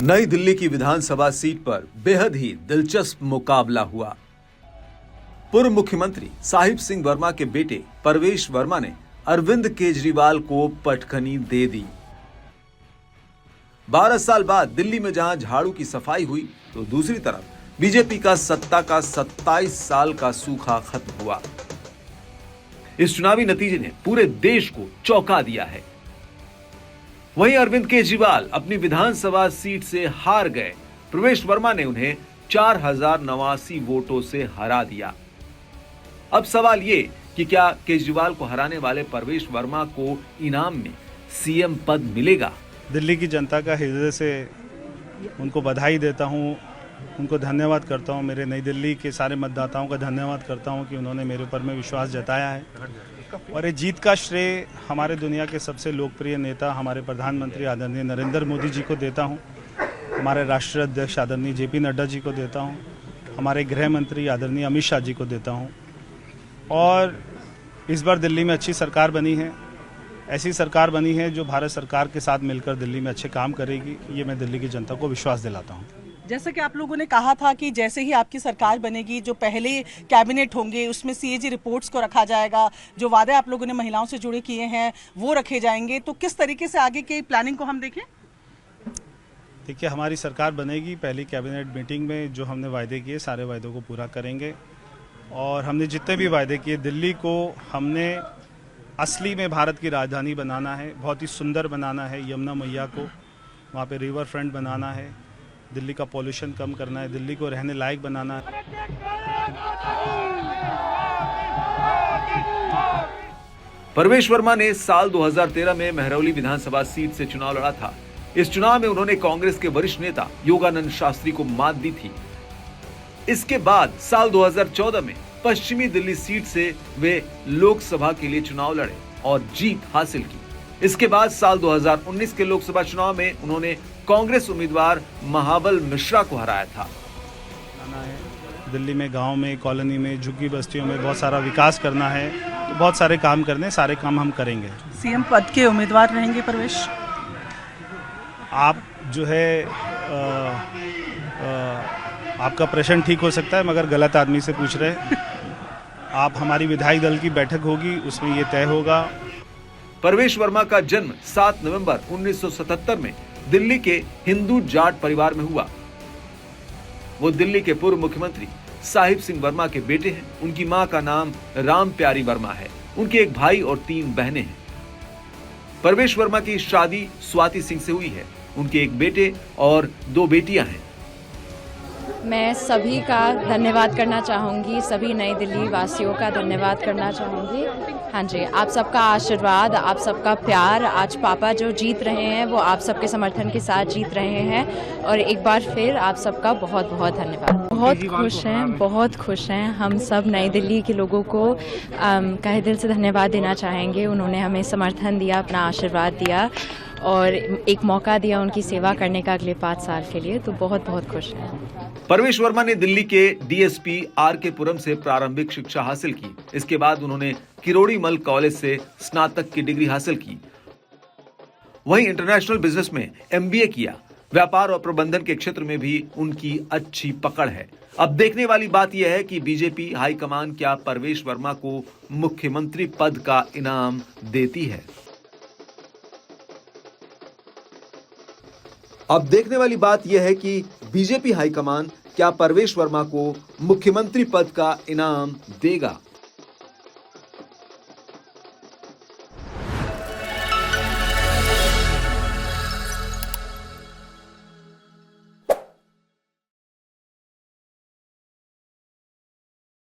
नई दिल्ली की विधानसभा सीट पर बेहद ही दिलचस्प मुकाबला हुआ। पूर्व मुख्यमंत्री साहिब सिंह वर्मा के बेटे परवेश वर्मा ने अरविंद केजरीवाल को पटखनी दे दी। 12 साल बाद दिल्ली में जहां झाड़ू की सफाई हुई, तो दूसरी तरफ बीजेपी का सत्ता का 27 साल का सूखा खत्म हुआ। इस चुनावी नतीजे ने पूरे देश को चौंका दिया है। वहीं अरविंद केजरीवाल अपनी विधानसभा सीट से हार गए। परवेश वर्मा ने उन्हें 4089 वोटों से हरा दिया। अब सवाल ये कि क्या केजरीवाल को हराने वाले परवेश वर्मा को इनाम में सीएम पद मिलेगा? दिल्ली की जनता का हृदय से उनको बधाई देता हूं, उनको धन्यवाद करता हूं। मेरे नई दिल्ली के सारे मतदाताओं का धन्यवाद करता हूं कि उन्होंने मेरे ऊपर में विश्वास जताया है। और ये जीत का श्रेय हमारे दुनिया के सबसे लोकप्रिय नेता हमारे प्रधानमंत्री आदरणीय नरेंद्र मोदी जी को देता हूं, हमारे राष्ट्रीय अध्यक्ष आदरणीय जेपी नड्डा जी को देता हूं, हमारे गृह मंत्री आदरणीय अमित शाह जी को देता हूं। और इस बार दिल्ली में अच्छी सरकार बनी है, ऐसी सरकार बनी है जो भारत सरकार के साथ मिलकर दिल्ली में अच्छे काम करेगी। ये मैं दिल्ली की जनता को विश्वास दिलाता हूँ। जैसा कि आप लोगों ने कहा था कि जैसे ही आपकी सरकार बनेगी, जो पहले कैबिनेट होंगे उसमें सीएजी रिपोर्ट्स को रखा जाएगा, जो वादे आप लोगों ने महिलाओं से जुड़े किए हैं वो रखे जाएंगे। तो किस तरीके से आगे की प्लानिंग को हम देखें? देखिए, हमारी सरकार बनेगी, पहली कैबिनेट मीटिंग में जो हमने वायदे किए सारे वायदों को पूरा करेंगे। और हमने जितने भी वायदे किए, दिल्ली को हमने असली में भारत की राजधानी बनाना है, बहुत ही सुंदर बनाना है। यमुना मैया को वहाँ पे रिवर फ्रंट बनाना है, दिल्ली का पॉल्यूशन कम करना है, दिल्ली को रहने लायक बनाना है। परवेश वर्मा ने साल 2013 में महरौली विधानसभा सीट से चुनाव लड़ा था। इस चुनाव में उन्होंने कांग्रेस के वरिष्ठ नेता योगानंद शास्त्री को मात दी थी। इसके बाद साल 2014 में पश्चिमी दिल्ली सीट से वे लोकसभा के लिए चुनाव लड़े और जीत हासिल की। इसके बाद साल 2019 के लोकसभा चुनाव में उन्होंने कांग्रेस उम्मीदवार महाबल मिश्रा को हराया था। दिल्ली में गांव में, कॉलोनी में, झुग्गी बस्तियों में बहुत सारा विकास करना है, तो बहुत सारे काम करने, सारे काम हम करेंगे। सीएम पद के उम्मीदवार रहेंगे परवेश? आप जो है आपका प्रश्न ठीक हो सकता है, मगर गलत आदमी से पूछ रहे। आप हमारी विधायी दल की बैठक होगी, उसमें ये तय होगा। परवेश वर्मा का जन्म 7 नवंबर 1977 में दिल्ली के हिंदू जाट परिवार में हुआ। वो दिल्ली के पूर्व मुख्यमंत्री साहिब सिंह वर्मा के बेटे हैं। उनकी मां का नाम राम प्यारी वर्मा है। उनके एक भाई और 3 बहनें हैं। परवेश वर्मा की शादी स्वाति सिंह से हुई है। उनके एक बेटे और 2 बेटियां हैं। मैं सभी का धन्यवाद करना चाहूँगी, सभी नई दिल्ली वासियों का धन्यवाद करना चाहूँगी। हाँ जी, आप सबका आशीर्वाद, आप सबका प्यार, आज पापा जो जीत रहे हैं वो आप सबके समर्थन के साथ जीत रहे हैं। और एक बार फिर आप सबका बहुत बहुत धन्यवाद। बहुत खुश हैं हम सब नई दिल्ली के लोगों को तहे दिल से धन्यवाद देना चाहेंगे। उन्होंने हमें समर्थन दिया, अपना आशीर्वाद दिया और एक मौका दिया उनकी सेवा करने का अगले 5 साल के लिए। तो बहुत बहुत खुश हैं। परवेश वर्मा ने दिल्ली के डीएसपी आर.के. पुरम से प्रारंभिक शिक्षा हासिल की। इसके बाद उन्होंने किरोड़ी मल कॉलेज से स्नातक की डिग्री हासिल की। वहीं इंटरनेशनल बिजनेस में एमबीए किया। व्यापार और प्रबंधन के क्षेत्र में भी उनकी अच्छी पकड़ है। अब देखने वाली बात यह है कि बीजेपी हाईकमान क्या परवेश वर्मा को मुख्यमंत्री पद का इनाम देती है। अब देखने वाली बात यह है कि बीजेपी हाईकमान क्या परवेश वर्मा को मुख्यमंत्री पद का इनाम देगा।